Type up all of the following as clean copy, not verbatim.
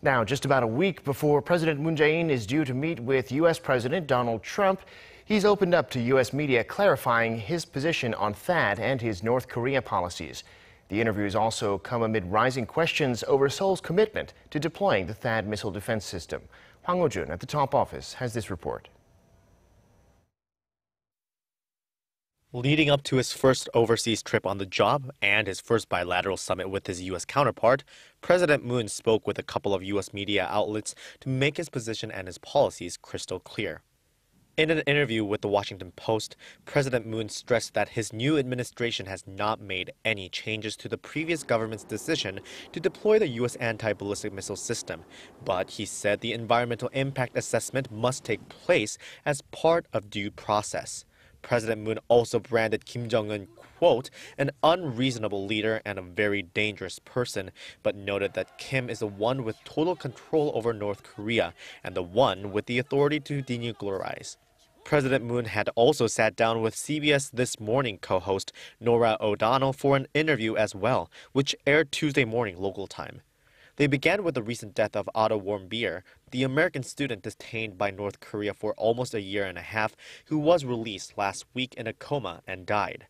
Now, just about a week before President Moon Jae-in is due to meet with U.S. President Donald Trump, he's opened up to U.S. media clarifying his position on THAAD and his North Korea policies. The interviews also come amid rising questions over Seoul's commitment to deploying the THAAD missile defense system. Hwang Ho-jun at the top office has this report. Leading up to his first overseas trip on the job and his first bilateral summit with his U.S. counterpart, President Moon spoke with a couple of U.S. media outlets to make his position and his policies crystal clear. In an interview with the Washington Post, President Moon stressed that his new administration has not made any changes to the previous government's decision to deploy the U.S. anti-ballistic missile system, but he said the environmental impact assessment must take place as part of due process. President Moon also branded Kim Jong-un, quote, an unreasonable leader and a very dangerous person, but noted that Kim is the one with total control over North Korea and the one with the authority to denuclearize. President Moon had also sat down with CBS This Morning co-host Norah O'Donnell for an interview as well, which aired Tuesday morning local time. They began with the recent death of Otto Warmbier, the American student detained by North Korea for almost a year and a half, who was released last week in a coma and died.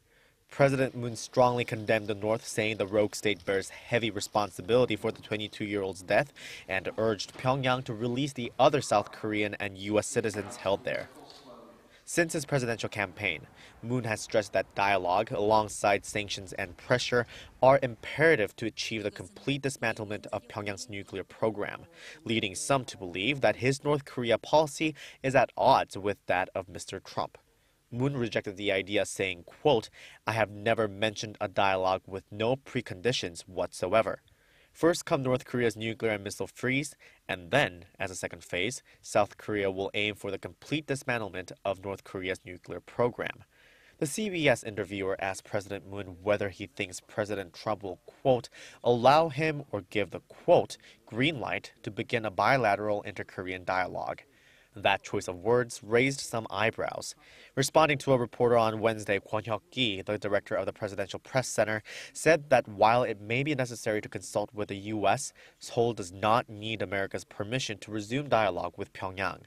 President Moon strongly condemned the North, saying the rogue state bears heavy responsibility for the 22-year-old's death, and urged Pyongyang to release the other South Korean and U.S. citizens held there. Since his presidential campaign, Moon has stressed that dialogue, alongside sanctions and pressure, are imperative to achieve the complete dismantlement of Pyongyang's nuclear program, leading some to believe that his North Korea policy is at odds with that of Mr. Trump. Moon rejected the idea, saying, quote, I have never mentioned a dialogue with no preconditions whatsoever. First come North Korea's nuclear and missile freeze, and then, as a second phase, South Korea will aim for the complete dismantlement of North Korea's nuclear program. The CBS interviewer asked President Moon whether he thinks President Trump will, quote, allow him or give the, quote, green light to begin a bilateral inter-Korean dialogue. That choice of words raised some eyebrows. Responding to a reporter on Wednesday, Kwon Hyuk-ki, the director of the Presidential Press Center, said that while it may be necessary to consult with the U.S., Seoul does not need America's permission to resume dialogue with Pyongyang.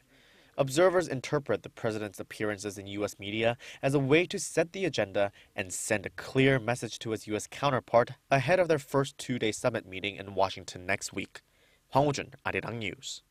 Observers interpret the president's appearances in U.S. media as a way to set the agenda and send a clear message to his U.S. counterpart ahead of their first two-day summit meeting in Washington next week. Hwang Ho-jun, Arirang News.